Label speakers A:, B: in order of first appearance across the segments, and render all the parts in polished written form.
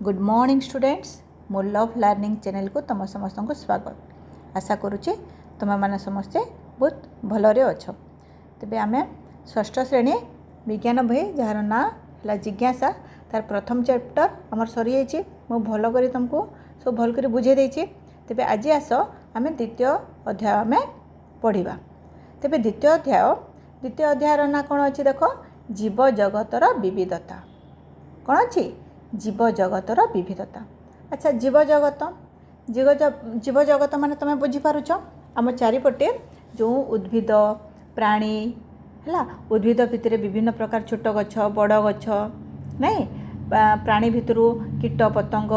A: Good morning students मो love learning channel को तुम समस्त को स्वागत। आशा करुचे तुम मैंने समस्ते बहुत भलरे अच्छ। तेबे आमे षष्ठ श्रेणी विज्ञान बही जार ना है जिज्ञासा तार प्रथम चैप्टर आमर सरी जाइए। मु भल कर तुमको सब भल कर बुझे देछि। तेबे आज आस आमे द्वितीय अध्याय आमे पढ़िबा। तेबे द्वितीय अध्यायर ना कौन अच्छी देख, जीव जगतर विविधता। कौन अच्छी? जीव जगतर विविधता। अच्छा, जीव जगत माने तुम बुझीपारुच आम चारिपटे जो उद्भिद प्राणी है, उद्भिद भितर विभिन्न प्रकार छोट गछ बड़ गछ नहीं, प्राणी भितर कीट पतंग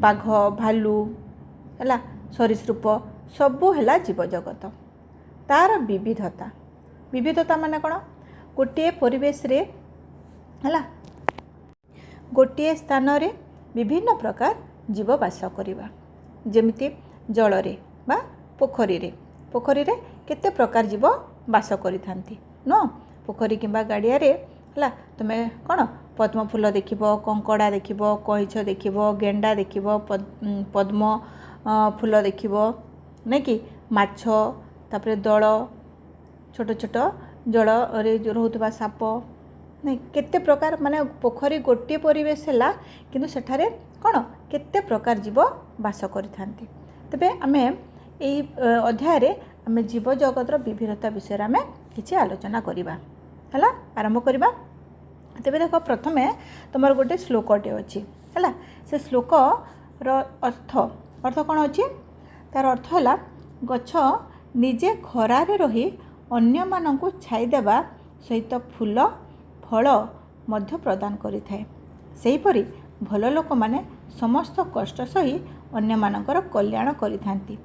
A: बाघ भालू है सरीसृप सबू है जीव जगत। तार विविधता माने कौन? गोटे परिवेश रे है गोटे स्थान रे विभिन्न प्रकार जीव बास करिबा। जेमिति जलरे बा पोखरी रे केते प्रकार जीव बास करिथांती न। पोखरी किंबा गाड़िया रे हला तुमे कौन पद्म फूल देखिबो, कंकड़ा देखिबो, कईछ देखिबो, गेंडा देखिबो, पद्म फूल देखिबो नै कि माछ, तापरे दल छोट छोट जल रे जो रहउतबा साप नहीं, केते प्रकार माने पोखरी गोटे परिवेश है किंतु सेठारे कौन केते प्रकार जीव बास करिथांती। तबे आमे एई अध्याय रे आमे जीव जगतर विविधता विषय आमे किछि आलोचना करिबा। हला आरंभ करिबा। तबे देखो, प्रथमे तमर गोटे श्लोकटे अछि हला। से श्लोक रो अर्थ कौन अछि? तार अर्थ हला, गछ निजे खरारे रही अन्य मानंकु छाई देबा सहित फूल फल मध्य प्रदान करि थाए। सेहीपरि भल लोक माने समस्त कष्ट सही अन्य मानकर कल्याण करिथांती।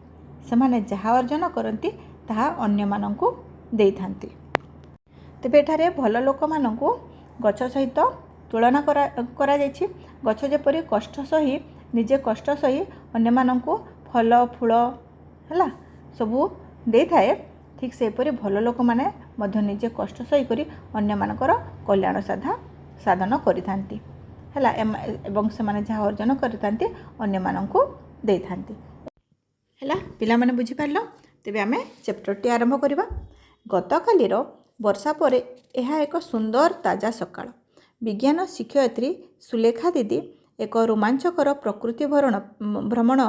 A: सेमाने जहा अर्जन करती ताहा अन्य मानंकु देइथांती। तेबे एठारे भल लोक मानंकु गछ सहित तुलना करा जायछि। गछ जेपरि कष्ट सही निजे कष्ट सही अन्य मानंकु फल फूल हला सबु देइ थाए, ठीक सेपरि भल लोक माने मध्य निजे कष्ट सही करी अन्य मानकर कल्याण साधन करिथांती हला, एवं से माने जहा अर्जन करिथांती अन्य मानंकु देइथांती हला। पिला माने बुझी पारलो। तेबे आमे चैप्टर टी आरंभ करिबा। गतकालीर वर्षा परे एहा एक सुंदर ताजा सकाळ। विज्ञान शिक्षयित्री सुलेखा दीदी एक रोमांचकर प्रकृति भ्रमण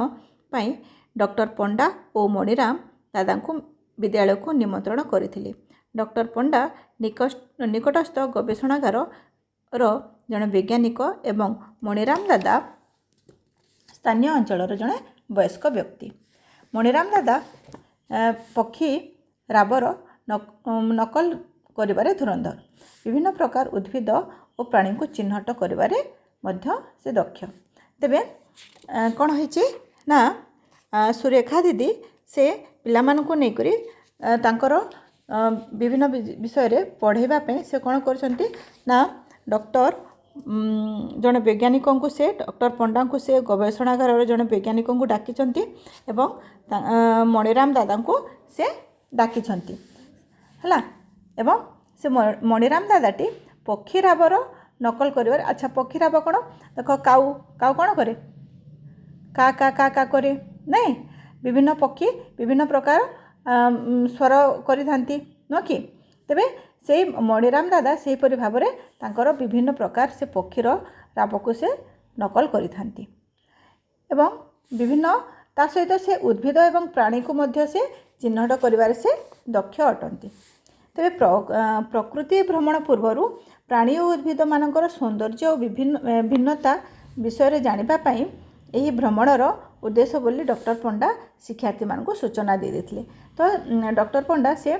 A: पाई डॉक्टर पंडा और मणिराम दादा को विद्यालय को निमंत्रण करथिले। डॉक्टर पंडा निकटस्थ गवेषणागार जड़े वैज्ञानिक एवं मणिराम दादा स्थानीय अंचल जड़े वयस्क व्यक्ति। मणिराम दादा पक्षी राबर नकल करिबारे धुरंधर। विभिन्न प्रकार उद्भिद और प्राणी को चिन्हट करिबारे मध्य से दक्ष। तेबे कौन होइछि ना, सुरेखा दीदी से पिलामानंकु नै करी तांकर विभिन्न विषय रे पढ़ाइबा पे से कौन करछंती ना, डॉक्टर जड़े वैज्ञानिक को से डॉक्टर पंडा को से गवेषणागार जड़े वैज्ञानिक को डाकिछंती एवं मणिराम दादा को से डाकिछंती हला। एवं से मणिराम दादाटी पक्षी राबर नकल करिवार। अच्छा, पक्षी राब कौन देख, काऊ कौन करे? का का का का करे नहीं, विभिन्न पक्षी विभिन्न प्रकार स्वर करिथांती न कि। तेबे से मणिराम दादा से परि भाबरे तांकर विभिन्न प्रकार से पक्षीर राब को से नकल करिथांती एवं विभिन्न ता सहित से उद्भिद एवं प्राणी को मध्य से चिन्हट करिवार से दक्ष अटंती। तेबे प्रकृति भ्रमण पूर्व प्राणी और उद्भिद मानकर सौंदर्य और विभिन्न भिन्नता विषय जानिबा पई एही भ्रमणर उद्देश्य बोली डॉक्टर पंडा शिक्षार्थी मानक सूचना दे देथिले। तो डॉक्टर पंडा से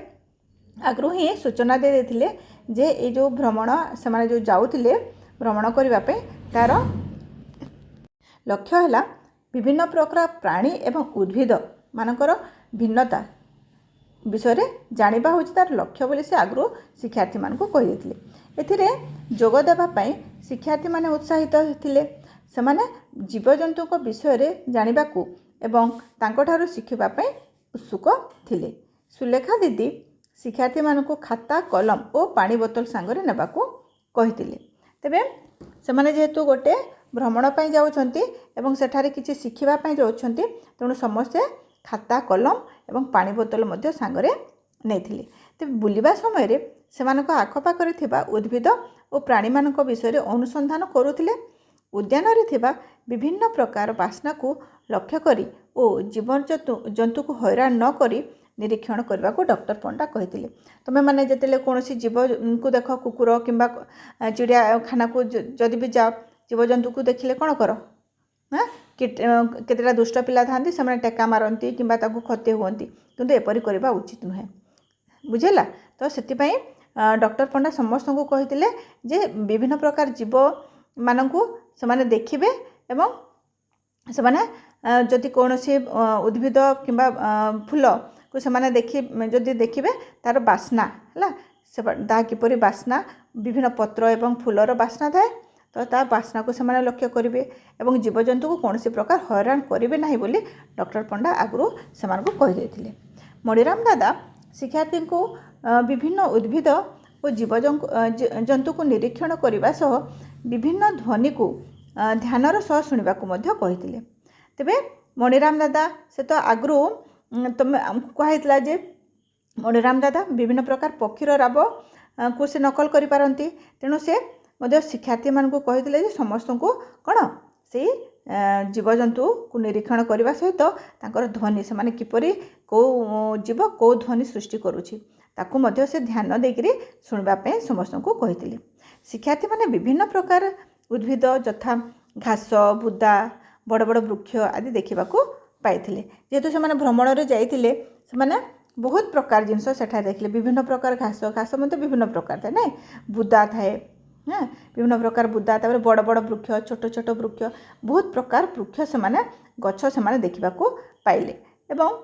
A: आगु ही सूचना दे देथिले जे ए जो भ्रमण से माने जो जाउथिले भ्रमण करिबा पे तार लक्ष्य है विभिन्न प्रकार प्राणी एवं उद्भिद मानकर भिन्नता विषय जानिबा होछि तार लक्ष्य बोली से आगु शिक्षार्थी मानक कहि देथिले। एथिरे जोग देबा पई शिक्षार्थी माने उत्साहित थिले। सेमाने जीवजंतु को विषय रे जानिबाकू एवं तांकोठारु शिखिबा पई उत्सुक थिले। सुलेखा दीदी शिक्षार्थी मानकू खाता कलम और पानी बोतल सांगरे नेबाकू कहिथिले। तेबे सेमाने जेहेतु गोटे भ्रमण पर जाउछंती एवं सेठारे किछि शिखिबा पई जाउछंती तेणु समस्ते खाता कलम एवं पानी बोतल मध्य सांगरे नेथिले। तेबे बुलिबा समय रे सेमानक आखपाखरे थिबा उद्भिद और प्राणी मानक विषय अनुसंधान करुथिले। उद्यान रे थिबा विभिन्न प्रकार बास्ना को लक्ष्य करी और जीवन जंतु को हैरान न करी निरीक्षण करने को डॉक्टर पंडा कहते। तुम मैंने जिते कौन जीव को देख कुकुर किंबा चिड़ियाखाना को जदि भी जाओ जीवजंतु को देखिले कौन कर हाँ केतेटा दुष्ट पिला था से टेका मारती कि क्षति हुअती किंतु एपरी करवा उचित नुहे बुझेगा। तो से डॉक्टर पंडा समस्त को कहते जे विभिन्न प्रकार जीव मानू से देखिए एवं से जदि कौन सी उद्भिद किंबा फूल को से देखि जदि देखिए तार बास्ना है से किपरि बास्ना विभिन्न पत्र एवं फूलर बास्ना थाए तो ता बास्ना को से लक्ष्य करेंगे और जीवजंतु को कौन प्रकार हैरान करेंगे ना बोली डॉक्टर पंडा आगु से कहीदे। मणिराम दादा शिक्षार्थी को विभिन्न उद्भिद और जीवजंतु को निरीक्षण करने सह विभिन्न ध्वनि को ध्यानर सह शुणा कहते। तेबे मणिराम दादा से तो आगु तुम कहला जे मणिराम दादा विभिन्न प्रकार पक्षीर राब को से नकल करि पारंती तेणु से मध्य शिक्षार्थी मान को कहते जे समस्त को कौन से जीवजंतु को निरीक्षण करने सहित तांकर ध्वनि से माने किपरि को जीव को ध्वनि सृष्टि करुछि ताकू मध्य से ध्यान देकरी सुनबा पे समस्त को कहते। शिक्षार्थी माने विभिन्न प्रकार उद्भिद यथा घास बुदा बड़ बड़ वृक्ष आदि देखा पाइथिले। जेहेतु से भ्रमण रे जाइथिले से बहुत प्रकार जिनस सेठा देखले विभिन्न प्रकार घास घास मतलब विभिन्न प्रकार थाए ना बुदा थाए हाँ विभिन्न प्रकार बुदा तापर बड़ बड़ वृक्ष छोट छोट वृक्ष बहुत प्रकार वृक्ष से गछ से देखा पाइले एवं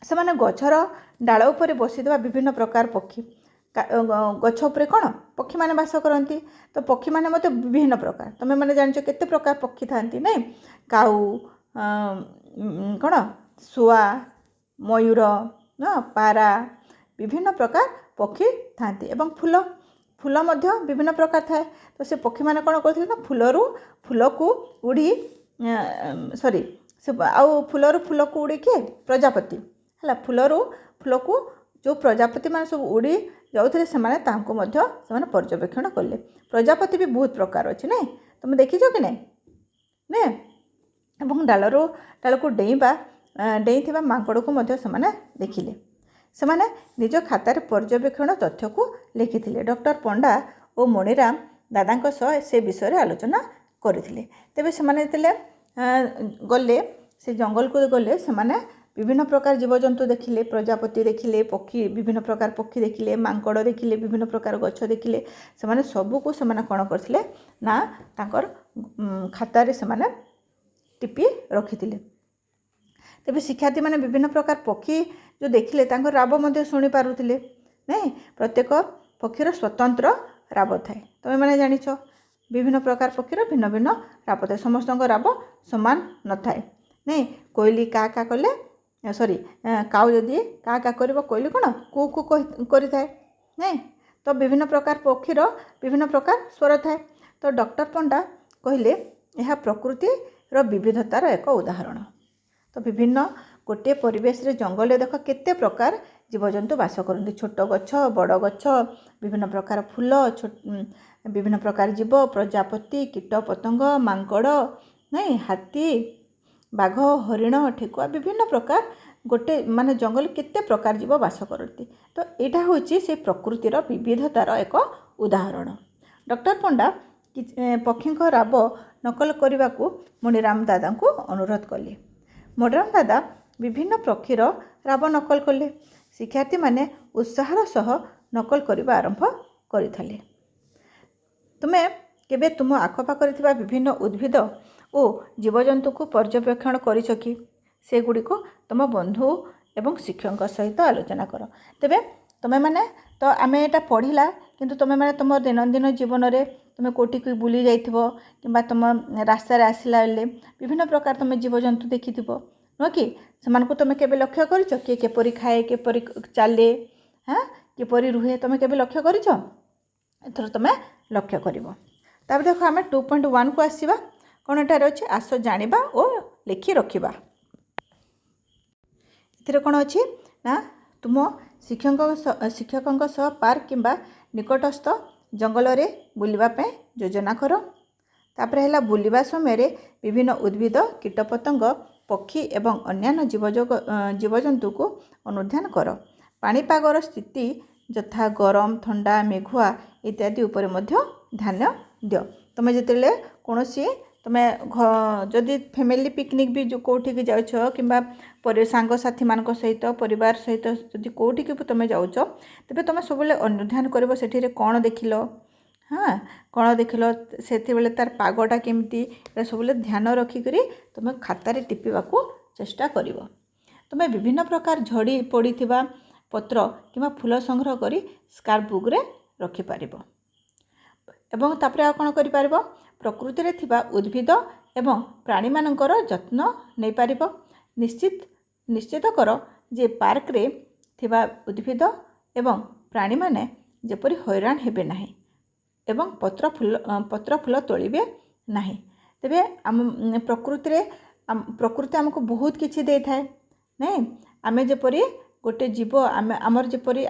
A: से गछर डाल उपर बसीदेवा विभिन्न प्रकार पक्षी गछ उपरे कौन पक्षी माने बास करती तो पक्षी माने मत विभिन्न प्रकार तुम मैंने जान केते प्रकार पक्षी था नहीं काऊ कौन शुआ मयूर पारा विभिन्न प्रकार पक्षी था फूल फूल मध्य विभिन्न प्रकार थाए तो से पक्षी माने कौन करते ना फूल को उड़ी सॉरी से आउ फूलर फूल को उड़ी किए प्रजापति है फूलर फूल को जो प्रजापति मान सब उड़ी जाऊे से पर्यवेक्षण कले। प्रजापति भी बहुत प्रकार अच्छे ना तुम देखीच कि नहीं एवं डाल को डेई माकड़ को से देखिले से निज खातार पर्यवेक्षण तथ्य को लिखिथिले। डॉक्टर पंडा और मणिराम दादा सह से विषय आलोचना करथिले। तेबे से गले से जंगल को गले से विभिन्न प्रकार जीवजंतु देखिले प्रजापति देखिले पक्षी विभिन्न प्रकार पक्षी देखिले मांकड़ देखिले विभिन्न प्रकार गछ देखिले से सबको से कौन करथिले ना ताकर खातार से टिपी रखिथिले। तेबे शिक्षार्थी माने विभिन्न प्रकार पक्षी जो देखिले तांकर राब मध्य शुणी पारुथिले नहीं प्रत्येक पक्षीर स्वतंत्र राब थाए तुम मैंने जानिछ विभिन्न प्रकार पक्षीर भिन्न भिन्न राब थाए समस्त राब समान न थाए नहीं कोइली का कले सॉरी काउ जदि का कर कोइली कौन कु करि थाए नहीं तो विभिन्न प्रकार पक्षीर विभिन्न प्रकार स्वर थाए। तो डॉक्टर पंडा कहले यह प्रकृतिर विविधतार एक उदाहरण। तो विभिन्न गोटे परिवेश रे जंगल देख केते प्रकार जीवजंतु बास करते छोट गछ बड़ गछ विभिन्न प्रकार फूल विभिन्न प्रकार जीव प्रजापति कीट पतंग मांकड़ नहीं हाथी बाघ हरिण ठेकुआ विभिन्न प्रकार गोटे माने जंगल केते प्रकार जीव बास करती। तो यहाँ हूँ से प्रकृतिर विविधतार एक उदाहरण। डॉक्टर पंडा पक्षी राब नकल करने को मणिराम दादा को अनुरोध कले। मणिराम दादा विभिन्न पक्षीर राब नकल कले। शिक्षार्थी माने उत्साहर सह नकल करने आरंभ करथिले। तुमे केबे तुम आखपाखरे थिबा विभिन्न उद्भिद और जीवजंतु को पर्यवेक्षण करिछ कि से गुडी को तुम बंधु एवं शिक्षक सहित आलोचना कर। तेबे तुमे माने तो आमे एटा पढ़िला किंतु तुमे माने तुम दैनंदिन जीवन रे तुमे कोटी को बुली जाइथिबो किंबा तुम रास्ता रे आसिला बेले विभिन्न प्रकार तुमे जीवजंतु देखिथिबो न कि समान को तुमे केबे लक्ष्य करिछ कि केपरि खाए केपरि चाले हाँ केपरि रुहे तुमे केबे लक्ष्य करिछ एथर तुमे लक्ष्य करिवो। तापर देखो आमे 2.1 को आसीबा। କ'ଣ ଏଠାରେ ଅଛି ଆସ ଜାଣିବା ଓ ଲେଖି ରଖିବା। ଏଥିରେ କ'ଣ ଅଛି ନା ତୁମ ଶିକ୍ଷକଙ୍କ ସହ ପାର୍କ କିମ୍ବା ନିକଟସ୍ଥ ଜଙ୍ଗଲରେ ବୁଲିବା ପାଇଁ ଯୋଜନା କର। ତାପରେ ହେଲା ବୁଲିବା ସମୟରେ ବିଭିନ୍ନ ଉଦ୍ଭିଦ କୀଟପତଙ୍ଗ ପକ୍ଷୀ ଏବଂ ଅନ୍ୟାନ୍ୟ ଜୀବଜନ୍ତୁକୁ ଅନୁଧ୍ୟାନ କର। ପାଣିପାଗର ସ୍ଥିତି ଯଥା ଗରମ ଥଣ୍ଡା ମେଘୁଆ ଇତ୍ୟାଦି ଉପରେ ମଧ୍ୟ ଧ୍ୟାନ ଦିଅ। ତୁମେ ଯେତେବେଳେ କୌଣସି ତୁମେ ଯଦି ଫ୍ୟାମିଲି ପିକନିକ୍ ବି କେଉଁଠିକି ଯାଉଛ କିମ୍ବା ସାଙ୍ଗସାଥିମାନଙ୍କ ସହିତ ପରିବାର ସହିତ ଯଦି କେଉଁଠିକି ତୁମେ ଯାଉଛ ତେବେ ତୁମେ ସବୁବେଳେ ଅନୁଧ୍ୟାନ କରିବ ସେଠିରେ କ'ଣ ଦେଖିଲ, କ'ଣ ଦେଖିଲ, ସେତେବେଳେ ତାର ପାଗଟା କେମିତି, ଏଟା ସବୁବେଳେ ଧ୍ୟାନ ରଖିକରି ତୁମେ ଖାତାରେ ଟିପିବାକୁ ଚେଷ୍ଟା କରିବ। ତୁମେ ବିଭିନ୍ନ ପ୍ରକାର ଝଡ଼ି ପଡ଼ିଥିବା ପତ୍ର କିମ୍ବା ଫୁଲ ସଂଗ୍ରହ କରି ସ୍କାର୍ପ ବୁକ୍ରେ ରଖିପାରିବ। ଏବଂ ତାପରେ ଆଉ କ'ଣ କରିପାରିବ, ପ୍ରକୃତିରେ ଥିବା ଉଦ୍ଭିଦ ଏବଂ ପ୍ରାଣୀମାନଙ୍କର ଯତ୍ନ ନେଇପାରିବ। ନିଶ୍ଚିତ କର ଯେ ପାର୍କରେ ଥିବା ଉଦ୍ଭିଦ ଏବଂ ପ୍ରାଣୀମାନେ ଯେପରି ହଇରାଣ ହେବେ ନାହିଁ ଏବଂ ପତ୍ର ଫୁଲ ତୋଳିବେ ନାହିଁ। ତେବେ ପ୍ରକୃତି ଆମକୁ ବହୁତ କିଛି ଦେଇଥାଏ ନାଇଁ। ଆମେ ଯେପରି ଗୋଟେ ଜୀବ ଆମର ଯେପରି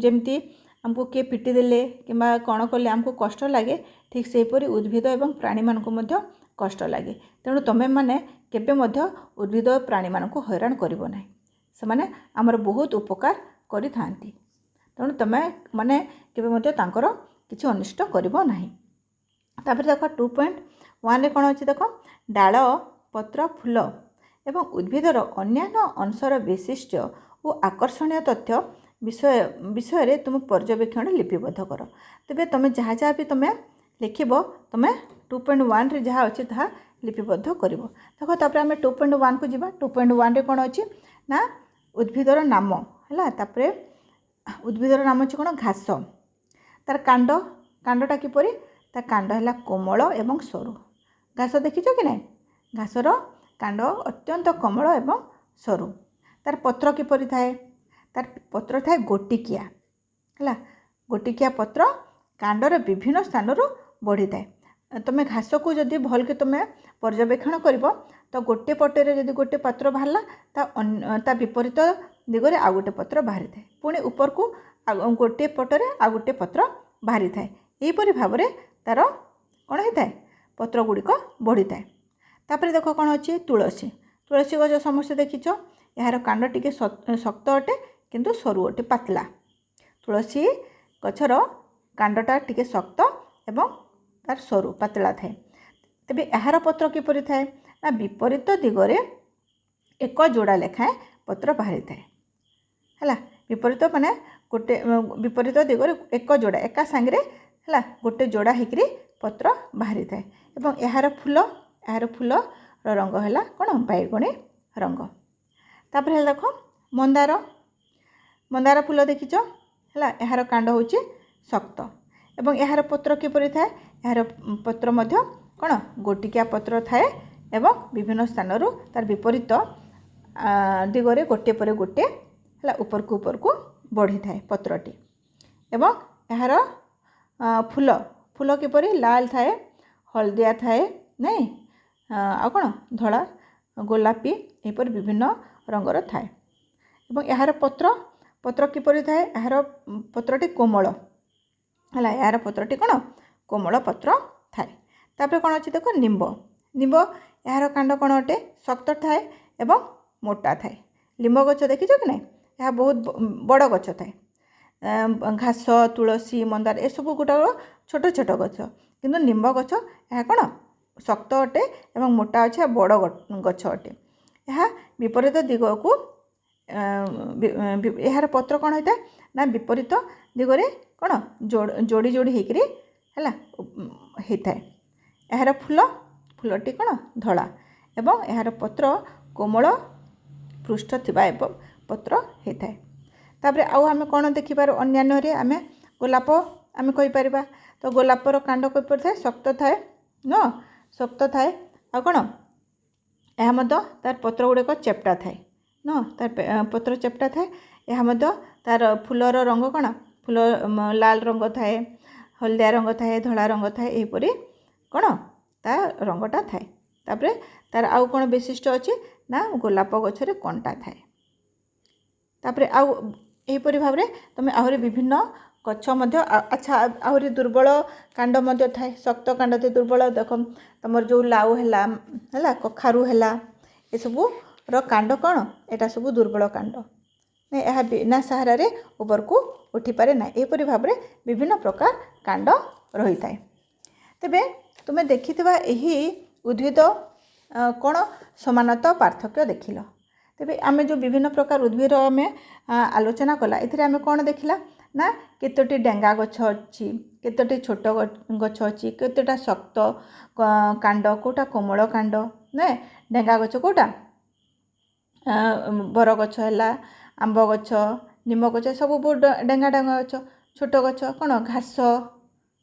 A: ଯେମିତି ଆମକୁ କିଏ ପିଟି ଦେଲେ କିମ୍ବା କ'ଣ କଲେ ଆମକୁ କଷ୍ଟ ଲାଗେ, ଠିକ୍ ସେହିପରି ଉଦ୍ଭିଦ ଏବଂ ପ୍ରାଣୀମାନଙ୍କୁ ମଧ୍ୟ କଷ୍ଟ ଲାଗେ। ତେଣୁ ତୁମେମାନେ କେବେ ମଧ୍ୟ ଉଦ୍ଭିଦ ଓ ପ୍ରାଣୀମାନଙ୍କୁ ହଇରାଣ କରିବ ନାହିଁ। ସେମାନେ ଆମର ବହୁତ ଉପକାର କରିଥାନ୍ତି। ତେଣୁ ତୁମେମାନେ କେବେ ମଧ୍ୟ ତାଙ୍କର କିଛି ଅନିଷ୍ଟ କରିବ ନାହିଁ। ତାପରେ ଦେଖ 2.1ରେ କ'ଣ ଅଛି ଦେଖ, ଡାଳ ପତ୍ର ଫୁଲ ଏବଂ ଉଦ୍ଭିଦର ଅନ୍ୟାନ୍ୟ ଅଂଶର ବୈଶିଷ୍ଟ୍ୟ ଓ ଆକର୍ଷଣୀୟ ତଥ୍ୟ ବିଷୟରେ ତୁମେ ପର୍ଯ୍ୟବେକ୍ଷଣ ଲିପିବଦ୍ଧ କର। ତେବେ ତୁମେ ଯାହା ବି ତୁମେ ଲେଖିବ ତୁମେ 2.1ରେ ଯାହା ଅଛି ତାହା ଲିପିବଦ୍ଧ କରିବ। ଦେଖ ତାପରେ ଆମେ 2.1କୁ ଯିବା। 2.1ରେ କ'ଣ ଅଛି ନା ଉଦ୍ଭିଦର ନାମ ହେଲା। ତାପରେ ଉଦ୍ଭିଦର ନାମ ଅଛି କ'ଣ, ଘାସ। ତାର କାଣ୍ଡଟା କିପରି, ତା କାଣ୍ଡ ହେଲା କୋମଳ ଏବଂ ସରୁ। ଘାସ ଦେଖିଛ କି ନାହିଁ, ଘାସର କାଣ୍ଡ ଅତ୍ୟନ୍ତ କୋମଳ ଏବଂ ସରୁ। ତାର ପତ୍ର କିପରି ଥାଏ, ତାର ପତ୍ର ଥାଏ ଗୋଟିକିଆ ହେଲା। ଗୋଟିକିଆ ପତ୍ର କାଣ୍ଡର ବିଭିନ୍ନ ସ୍ଥାନରୁ ବଢ଼ିଥାଏ। ତୁମେ ଘାସକୁ ଯଦି ଭଲକି ତୁମେ ପର୍ଯ୍ୟବେକ୍ଷଣ କରିବ ତ ଗୋଟିଏ ପଟରେ ଯଦି ଗୋଟିଏ ପତ୍ର ବାହାରିଲା ତା ବିପରୀତ ଦିଗରେ ଆଉ ଗୋଟିଏ ପତ୍ର ବାହାରିଥାଏ। ପୁଣି ଉପରକୁ ଗୋଟିଏ ପଟରେ ଆଉ ଗୋଟିଏ ପତ୍ର ବାହାରିଥାଏ। ଏହିପରି ଭାବରେ ତାର କ'ଣ ହେଇଥାଏ, ପତ୍ର ଗୁଡ଼ିକ ବଢ଼ିଥାଏ। ତାପରେ ଦେଖ କ'ଣ ଅଛି, ତୁଳସୀ। ତୁଳସୀ ଗଛ ସମସ୍ତେ ଦେଖିଛ, ଏହାର କାଣ୍ଡ ଟିକେ ଶକ୍ତ ଅଟେ କିନ୍ତୁ ସରୁ ଅଟେ, ପାତଲା। ତୁଳସୀ ଗଛର କାଣ୍ଡଟା ଟିକେ ଶକ୍ତ ଏବଂ ତାର ସରୁ ପାତଳା ଥାଏ। ତେବେ ଏହାର ପତ୍ର କିପରି ଥାଏ ନା ବିପରୀତ ଦିଗରେ ଏକ ଯୋଡ଼ା ଲେଖାଏଁ ପତ୍ର ବାହାରିଥାଏ ହେଲା। ବିପରୀତ ଦିଗରେ ଏକ ଯୋଡ଼ା ଏକା ସାଙ୍ଗରେ ହେଲା ଗୋଟେ ଯୋଡ଼ା ହେଇକରି ପତ୍ର ବାହାରିଥାଏ। ଏବଂ ଏହାର ଫୁଲର ରଙ୍ଗ ହେଲା କ'ଣ, ବାଇଗଣୀ ରଙ୍ଗ। ତାପରେ ହେଲା ଦେଖ ମନ୍ଦାର ଫୁଲ ଦେଖିଛ ହେଲା। ଏହାର କାଣ୍ଡ ହେଉଛି ଶକ୍ତ ଏବଂ ଏହାର ପତ୍ର କିପରି ଥାଏ, ଏହାର ପତ୍ର ମଧ୍ୟ କ'ଣ ଗୋଟିକିଆ ପତ୍ର ଥାଏ ଏବଂ ବିଭିନ୍ନ ସ୍ଥାନରୁ ତାର ବିପରୀତ ଦିଗରେ ଗୋଟିଏ ପରେ ଗୋଟିଏ ହେଲା ଉପରକୁ ବଢ଼ିଥାଏ ପତ୍ରଟି। ଏବଂ ଏହାର ଫୁଲ କିପରି ଲାଲ ଥାଏ, ହଳଦିଆ ଥାଏ ନାଇଁ, ଆଉ କ'ଣ ଧଳା ଗୋଲାପୀ ଏହିପରି ବିଭିନ୍ନ ରଙ୍ଗର ଥାଏ। ଏବଂ ଏହାର ପତ୍ର କିପରି ଥାଏ, ଏହାର ପତ୍ରଟି କୋମଳ ହେଲା। ଏହାର ପତ୍ରଟି କ'ଣ କୋମଳ ପତ୍ର ଥାଏ। ତାପରେ କ'ଣ ଅଛି ଦେଖ, ନିମ୍ବ। ଏହାର କାଣ୍ଡ କ'ଣ ଅଟେ, ଶକ୍ତ ଥାଏ ଏବଂ ମୋଟା ଥାଏ। ଲିମ୍ବ ଗଛ ଦେଖିଛ କି ନାହିଁ, ଏହା ବହୁତ ବଡ଼ ଗଛ ଥାଏ। ଘାସ ତୁଳସୀ ମନ୍ଦାର ଏସବୁ ଗୋଟାକ ଛୋଟ ଛୋଟ ଗଛ, କିନ୍ତୁ ନିମ୍ବ ଗଛ ଏହା କ'ଣ ଶକ୍ତ ଅଟେ ଏବଂ ମୋଟା ଅଛି, ବଡ଼ ଗଛ ଅଟେ। ଏହା ବିପରୀତ ଦିଗକୁ ଏହାର ପତ୍ର କ'ଣ ହୋଇଥାଏ ନା ବିପରୀତ ଦିଗରେ କ'ଣ ଯୋଡ଼ି ହେଇକରି ହେଲା ହେଇଥାଏ। ଏହାର ଫୁଲଟି କ'ଣ ଧଳା ଏବଂ ଏହାର ପତ୍ର କୋମଳ ପୃଷ୍ଠ ଥିବା ଏବଂ ପତ୍ର ହେଇଥାଏ। ତାପରେ ଆଉ ଆମେ କ'ଣ ଦେଖିପାରୁ, ଅନ୍ୟାନ୍ୟରେ ଆମେ ଗୋଲାପ ଆମେ କହିପାରିବା। ତ ଗୋଲାପର କାଣ୍ଡ କିପରି ଥାଏ, ଶକ୍ତ ଥାଏ ଆଉ କ'ଣ ଏହା ମଧ୍ୟ ତାର ପତ୍ର ଗୁଡ଼ିକ ଚେପ୍ଟା ଥାଏ ତାର ପତ୍ର ଚେପ୍ଟା ଥାଏ। ଏହା ମଧ୍ୟ ତାର ଫୁଲର ରଙ୍ଗ କ'ଣ, ଫୁଲ ଲାଲ ରଙ୍ଗ ଥାଏ, ହଳଦିଆ ରଙ୍ଗ ଥାଏ, ଧଳା ରଙ୍ଗ ଥାଏ, ଏହିପରି କ'ଣ ତା रंगटा थाए तापर तार आउ कौन वैशिष्ट्य अच्छे ना गोलाप गछरे कंटा थाए तापर आउपरी भाव में तुम आहरी विभिन्न गछ मध्य अच्छा आहरी दुर्बल कांड मध्य थाए शक्त कांड थे दुर्बल देख तुम जो लाउ है कखारू है ये सबू कांड कौन यहाँ सब दुर्बल कांड यह बिना सहारे ऊपर को उठी पारे ना यहपरी भाव में विभिन्न प्रकार कांड रही थाए तेबे तुम देखि यही उद्भिद कौन समानता पार्थक्य देखिल तेबे आमे जो विभिन्न प्रकार उद्भिद आम आलोचना कला एथिरे कौन देखिला ना केतोटी डेंगा गछ अच्छी केतोटी छोट गछ अच्छी केतोटा शक्त कांड कोटा कोमल कांड ना डेंगा गछ कोटा बर गछ है आंब गछ निम गछ सब डेंगा डेंगा गछ छोट गछ कौन घास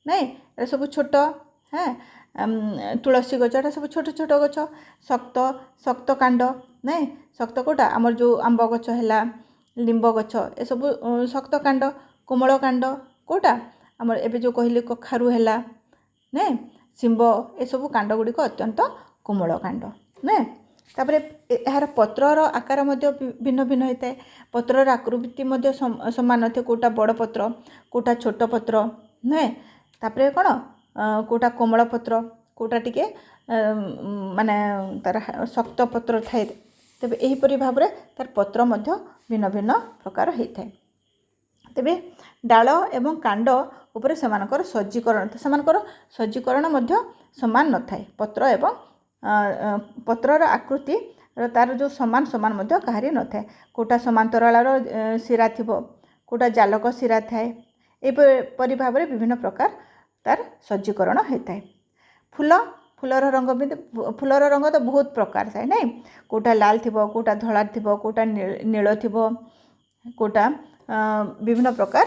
A: नहीं सब छोट हाँ तुलसी गछ एटा सब छोट छोट गछ शक्त शक्त कांड नहीं शक्त कोटा आमर जो आंब गछ है लिंब गछ ए सब शक्त कांड कोमल कांड कोटा आमर एबे जो कहली कखारू है नहीं शिंब ए सब कांड गुड़िक अत्यंत कोमल कांड नहीं तापर यार पत्रर आकार भिन्न भिन्न होता है पत्रर आकृति समान थे कोटा बड़ पत्र कोटा छोट पत्र नुहे तापर कौन कोटा कोमल पत्र कोटा टिके माने तार शक्त पत्र थाए तेबे एहीपरि भाव में तार पत्र भिन्न भिन्न प्रकार होता है तेबे डाल एवं कांड उपरे सेमानकर सज्जीकरण समान न थाए पत्र एवं पत्रर आकृति तार जो समान समान कहारी न थाए कोटा समांतराल शिरा थी कोटा जालक शिरा थाए एपरि भाव में विभिन्न प्रकार तार सज्जीकरण होता है फूल फूलर रंग भी फूलर रंग तो बहुत प्रकार थाए नहीं कोटा लाल थी कोटा धला थी कोटा नील थी कोटा विभिन्न प्रकार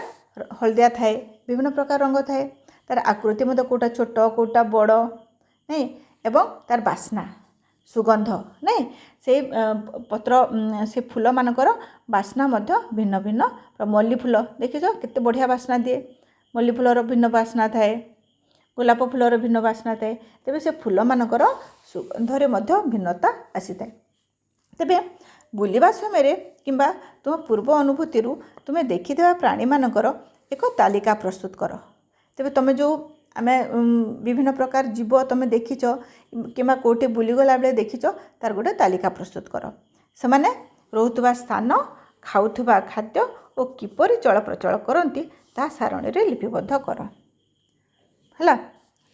A: हलदिया थाए विभिन्न प्रकार रंग थाए तार आकृति कोटा छोट कोटा बड़ नहीं एवं तार बास्ना सुगंध नहीं से पत्र से फूल मानकर बास्ना भिन्न भिन्न मल्ली फूल देखिछ केते बढ़िया बास्ना दिए मल्ली फूलर भिन्न बास्ना थाए गोलाप फूलर भिन्न बास्ना थाए तेबे से फूल मानकर सुगंधरे भिन्नता आसी थाए तेबे बुलिबा समय किंबा तुम पूर्व अनुभूति तुम देखिथिबा प्राणी मानकर एक तालिका प्रस्तुत कर तेबे तुम जो आमे विभिन्न प्रकार जीव तुम देखिच किंबा कोटे बुलीगला बेले देखिच तार गोटे तालिका प्रस्तुत कर से माने रोहुथुबा स्थान खाउथुबा खाद्य और किपरि चल प्रचल करती ता सारणी रे लिपिबद्ध कर है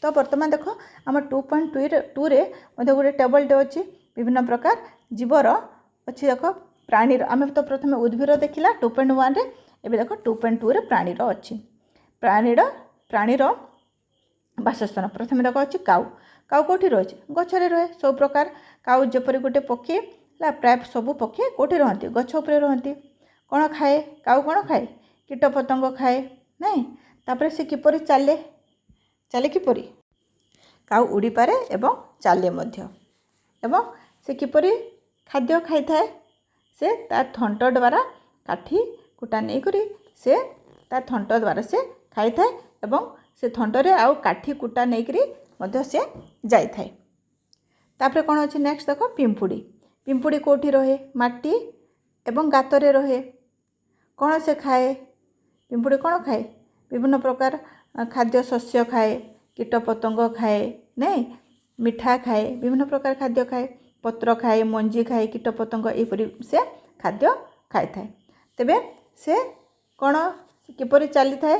A: तो बर्तमान देख आम 2.2 रे गोटे टेबलटे अच्छी विभिन्न प्रकार जीवर अच्छी देख प्राणीर आम तो प्रथम उद्भिद देखला 2.1 रे एबे देख 2.2 रे प्राणीर अच्छी प्राणीर बासस्थान प्रथम देख अच्छी काउ काउ कौटी रही गचरे रहे सब प्रकार काउ जपरी गोटे पक्षी प्राय सबू पक्षी कौटी रहती गछ उपरे रहती कौन खाए काउ कौन खाए कीट पतंग खाए नहीं तापर से किपरि चाले चाले किपरि काउ उड़ी पारे एवं चाले मध्य एवं से किपरि खाद्य खाई थाए से तार थंट द्वारा काठी कुटा नहीं करी से तार थंट द्वारा से खाई थाए एवं से थंटरे आउ काठी कुटा नहीं करी मध्य से जाई थाए तापर कौन अच्छे नेक्स्ट देख पिंपुड़ी पिंपुड़ी कौटी रहे माटी एवं गातरे रहे कौन से खाए पिंपुड़ी कौन खाए विभिन्न प्रकार खाद्य शस्य खाए कीट पतंग खाए नहीं मिठा खाए विभिन्न प्रकार खाद्य खाए पत्र खाए मंजी खाए कीट पतंग यहपरी से खाद्य खाई थाए तेबे से कौन किपरि चली थाए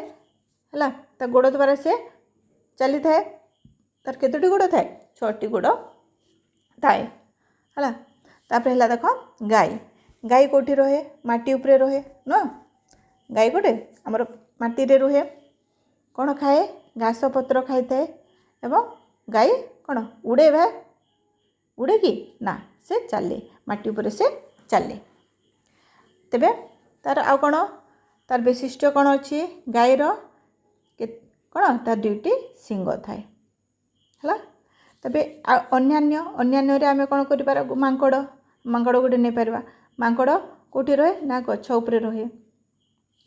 A: है ता गोड़ द्वारा से चली थाए तार केतोटी गोड़ थाए 6टी गोड़ थाए है तापर है देख गाई गाई कौटी रहे माटी उपरे रहे न गाई गोटे आमर माटी रे रुहे कौन खाए घास पत्र खाई थाए एवं गाई कौन उड़े भाई उड़े कि ना से चले माटी उपरे से चले तेबे तार आउ कौन तार वैशिष्ट्य कौन अच्छी गाईर कौन तार 2टी सिंग थाए है तेबे अन्यान्य रे आमे कौन कर मांकड़ मांकड़ गोटे नहीं पार मांकड़ कौटी रहे ना गछ उपरे रहे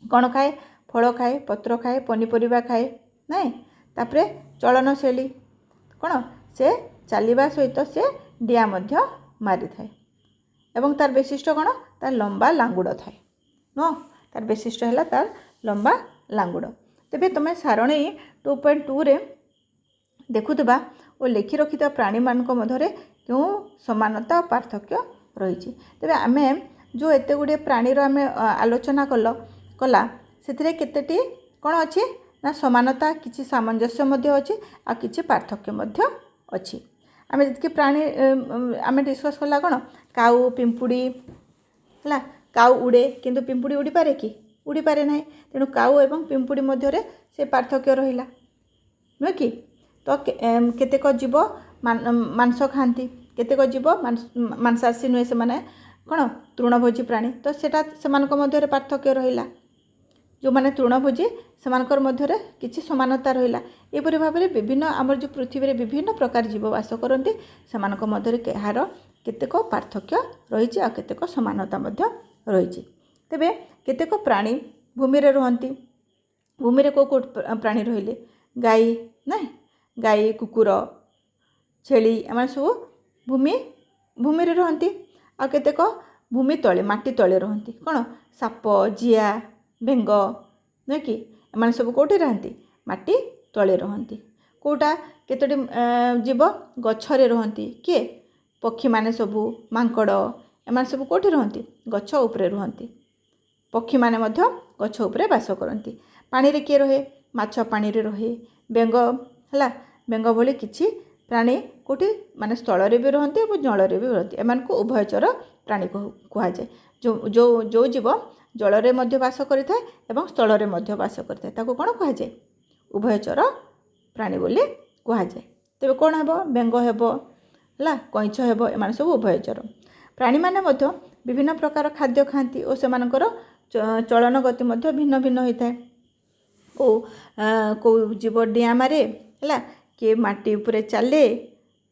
A: कौन खाए फल खाए पत्र खाए पनीपरिया खाए नहीं तापरे चलनशैली कौन से चलवा सहित से डिया मध्य मारी थाए एवं तार वैशिष्ट्य कौन तार लंबा लांगुड़ थाए नो तार वैशिष्ट्य है तार लंबा लांगुड़। तेबे तुम सारणी 2.2 रे देखुवा और लिखि रखि प्राणी मानक मध्य क्यों समानता और पार्थक्य रही। तेबे आम जो एत गुड़े प्राणीर आम आलोचना कला से केतेटी कौन अच्छी ना समानता किसी सामंजस्य मध्य अच्छी आ किसी पार्थक्य मध्य अच्छी। आम जी प्राणी आम डिस्कस कला कौन काऊ पिंपुड़ी है काऊ उड़े किंतु पिंपुड़ी उड़ी पारे कि उड़ी पारे ना तेणु काऊ एवं पिंपुड़ी मध्य से पार्थक्य रहिला नुह कि तो केतेक जीव मांस खाती केतेक जीव मांसाशी नुहे से माने कौन तृणभोजी प्राणी तो सेटा सेमानक मध्य पार्थक्य रहिला जो माने तृणभोजी सेमानकर मध्य किछि समानता रहिला। एपरि भाव में विभिन्न आमर जो पृथ्वी में विभिन्न प्रकार जीव वास करते सेमानक मध्य कहार केतेक पार्थक्य रही आ केतेक समानता मध्य रही। तेबे केतेक प्राणी भूमि रे रहंती भूमि रे को प्राणी रहिले गाई ना गाई कुकुर छेली एम सब भूमि रे रहंती आ केतेक भूमि तले माटी तले रहंती कौन साप जिया बेंग नुह कि एम सब कौटी रहती माटी तले रहंती कौटा केतोटी जीव गछरे रहंती किए पक्षी माने सबू मांकड़ एम सब कौटी रहंती गछ उपरे रहंती पक्षी माने मध्य गछ उपरे बास करती। पानी रे किए रहे माछ पानी रे रहे बेंग है बेंग भली किछि प्राणी कौटी माने स्थल रे भी रहंती और जल रे भी रहती एमान को उभयचर प्राणी कह जाए। जो जो जो जीव जल रे मध्य बास करिथाए एवं स्थल रे मध्य बास करिथाए ताको कोन कह जाए उभयचर प्राणी बोली कह जाए। तेबे कोन हेबो बेंग हेबो है कईछ हेबो एमान सब उभयचर प्राणी माने मध्य विभिन्न प्रकार खाद्य खाती और सेमानकर चलन गति मध्य भिन्न भिन्न होता है। को जीव डिया मारे है किए माटी उपरे चले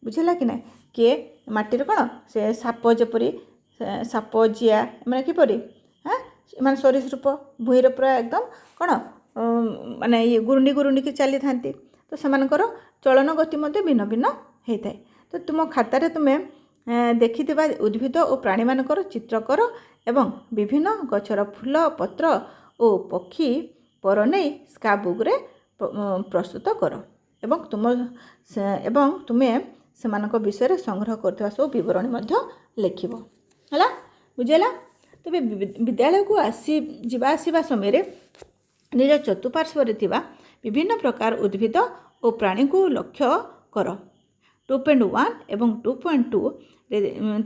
A: बुझेगा कि ना किए माटी कौन से साप जपरी साप जिया मैंने किपरि हाँ मैंने सरीसृप भूईर पूरा एकदम कौन माने ये गुरुंडी गुरुंडी की चली था तो सेमानकर चलन गति मध्य भिन्न भिन्न होता है। तो तुम खातार तुम्हें देखि उद्भिद और प्राणी मानकर चित्र कर एवं विभिन्न गछर फूल पत्र और पक्षी पर नहीं स्क्रैप बुक रे प्रस्तुत कर एवं तुम्हें सेमानक विषय संग्रह करथिबा सब विवरणी मध्य लिखिबो हला बुझेला। तबे विद्यालय को आसी जिबा आसीबा समय रे निज चतुपार्श्व रे थिबा विभिन्न प्रकार उद्भिद और प्राणी को लक्ष्य कर। 2.1 एवं 2.2 रे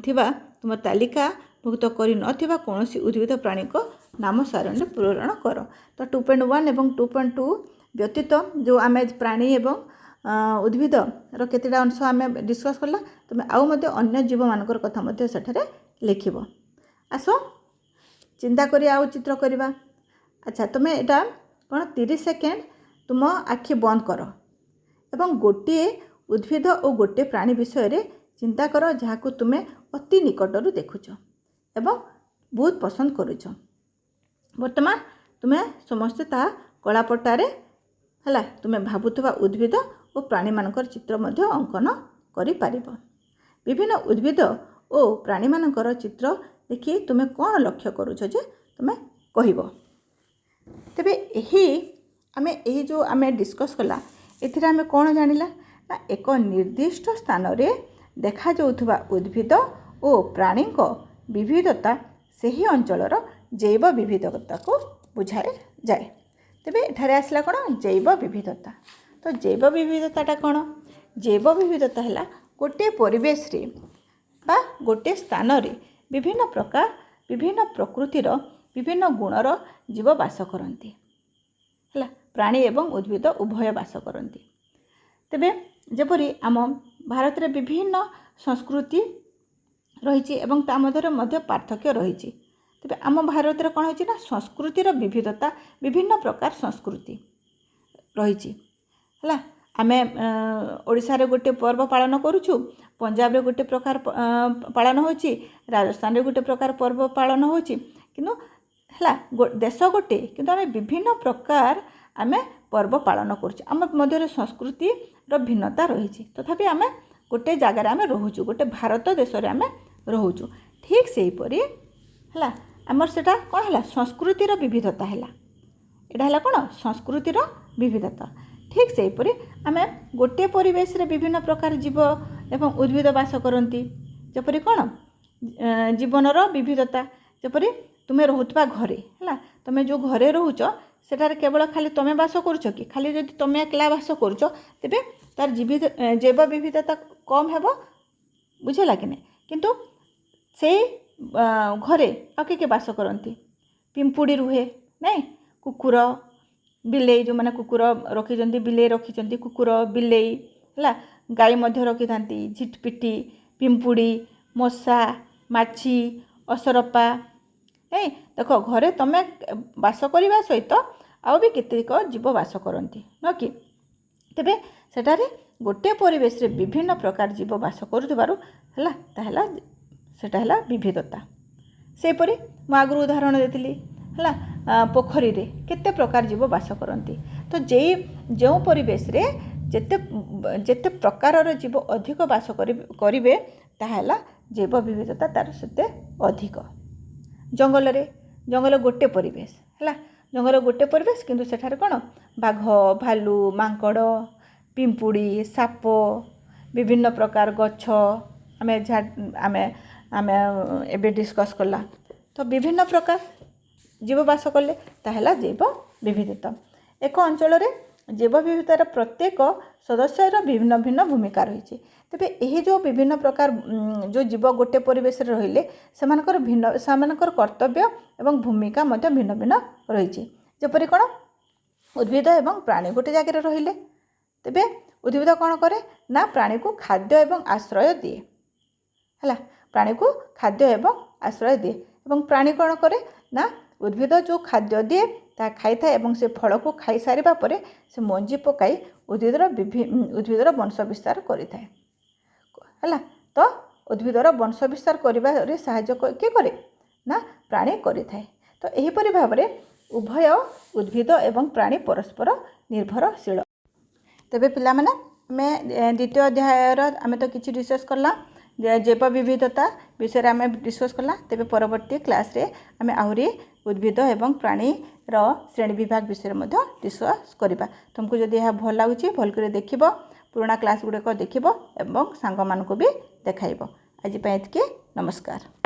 A: थिबा तुम तालिका भुक्त करि नथिबा कोनोसी उद्भिद प्राणी को नाम सारणी पूरण कर। तो 2.1 एवं 2.2 व्यतीत जो आम प्राणी एवं उद्भिद केतेटा अंश आम डिस्कस कला तुम आउ मध्य अन्य जीव मानकर कथा मध्य सेठारे लिखिबो। आस चिंता करी आउ चित्र करवा। अच्छा तुम्हें एटा कौन 30 सेकेंड तुम आखि बंद कर एवं गोटे उद्भिद और गोटे प्राणी विषय रे चिंता कर जहाँ तुम्हें अति निकटरू देखुच एवं बहुत पसंद करुच। वर्तमान तुम्हें समस्ते ता कलापटारे है तुम्हें भावुवा उद्भिद और प्राणी मानकर चित्र मध्य अंकन करि पारिबो। विभिन्न उद्भिद और प्राणी मानकर चित्र देखि तुम्हें कौन लक्ष्य करुछ जे तुम्हें कहब। तेबे यही आमे यही जो आमे डिस्कस कला एथिरे आमे कौन जानिला ना एक निर्दिष्ट स्थान रे देखा जाउथबा उद्भिद और प्राणी को विविधता सही अंचलर जैव विविधता को बुझाए जाए। तेबे एठारे आसला कौन जैव विविधता। तो जैव विविधताटा कौन जैव विविधता है गोटे परिवेश रे बा गोटे स्थान रे विभिन्न प्रकार विभिन्न प्रकृतिर विभिन्न गुणर जीव बास करती है प्राणी एवं उद्भिद उभय बास करती। तेबे जेपरि आम भारत रे विभिन्न संस्कृति रही एवं ता मध्य पार्थक्य रही। तेबे आम भारत रे कौन होची ना संस्कृतिर विविधता विभिन्न प्रकार संस्कृति रही है। आमे ओडिशा रे गोटे पर्व पालन करूछु पंजाब रे गोटे प्रकार पालन होची राजस्थान रे गोटे प्रकार पर्व पालन होची किंतु है देश गोटे किंतु आमे विभिन्न प्रकार आमे पर्व पालन करूछु आम मध्य संस्कृति भिन्नता रही तथापि आमे गोटे जगार आम रोचु गोटे भारत देश आम रोचु ठीक से हीपरी है आमर सेटा कौन है संस्कृतिर विविधता है यहाँ है कौन संस्कृतिर विविधता ठीक से हीपरी आम गोटे परिवेश रे विभिन्न प्रकार जीव एवं उद्भिद बास करती जपरी कौन जीवनर विविधता जपरी तुम्हें रोहुवा घरे है तुम्हें जो घरे रोच सेठार केवल खाली तुम्हें बास करुच कि खाली जब तुम्हें एकला बास करुच तेबे तार जैव विविधता कम हेब बुझेगा कि नहीं किंतु से घरे आ किए बास करती पिंपुड़ी रुहे नहीं कुकुर बिलेई जो मैंने कुकुर रखी बिलेई रखी कुकुर बिलेई है गाई मध्य रखी था झिटपिटी पिंपुड़ी मशा माछी असरपा ए देख घरे तुम बास करने सहित आउ भी केतेक जीव बास करती न कि तेबे सेठारे गोटे परिवेश रे विभिन्न प्रकार जीव बास करुथिबारु हला सेटा हला विविधता सेपरी मु आगु उदाहरण देती है पोखरी रे केते प्रकार जीव बास करती तो जो परिवेश रे जेते प्रकार जीव अधिक बास करिवे ताहला जैव विविधता तार सेते अधिक जंगल गोटे परिवेश है जंगल गोटे परिवेश किंतु सेठारे कौन बाघ भालू मांकड़ पिंपुड़ी साप विभिन्न प्रकार गछ आमे आमे आमे एबे डिस्कस कला तो विभिन्न प्रकार जीव बास कले ताहला जैव विविधता एक अंचल जैव विविधतार प्रत्येक सदस्यर भिन्न भिन्न भूमिका रही तेबे यही जो विभिन्न प्रकार जो जीव गोटे परिवेश रहिले सेमानकर भिन्न सेमानकर कर्तव्य एवं भूमिका मध्य भिन्न भिन्न रही जपरि कौन उद्भिद एवं प्राणी गोटे जगह रहिले तेबे उद्भिद कौन करे ना प्राणी को खाद्य एवं आश्रय दिए है प्राणी को खाद्य एवं आश्रय दिए एवं प्राणी कौन करे ना उद्भिद जो खाद्य दिए ता खाई था एवं से फल को खाई सारिबा परे से मंजी पकाई उद्भिदर वंश विस्तार करिथाए है तो उद्भिदर वंश विस्तार करिबारे सहाय्य किए करे ना प्राणी करिथाए तो एहीपरि भाबरे उभय उद्भिद एवं प्राणी परस्पर निर्भरशील तेबे पिला माने मैं द्वितीय अध्यायर आमे तो किछि डिस्कस करला जैव विविधता विषय आम डिस्कस कला तेबे परवर्ती क्लास रे आम आहरी उद्भिद एवं प्राणी श्रेणी विभाग विषय में डिस्कस करवा तुमको जदि यह भल लगुच भल कर देख पुराना क्लास गुड़ाक देख सांग मानक भी देखाइब आज नमस्कार।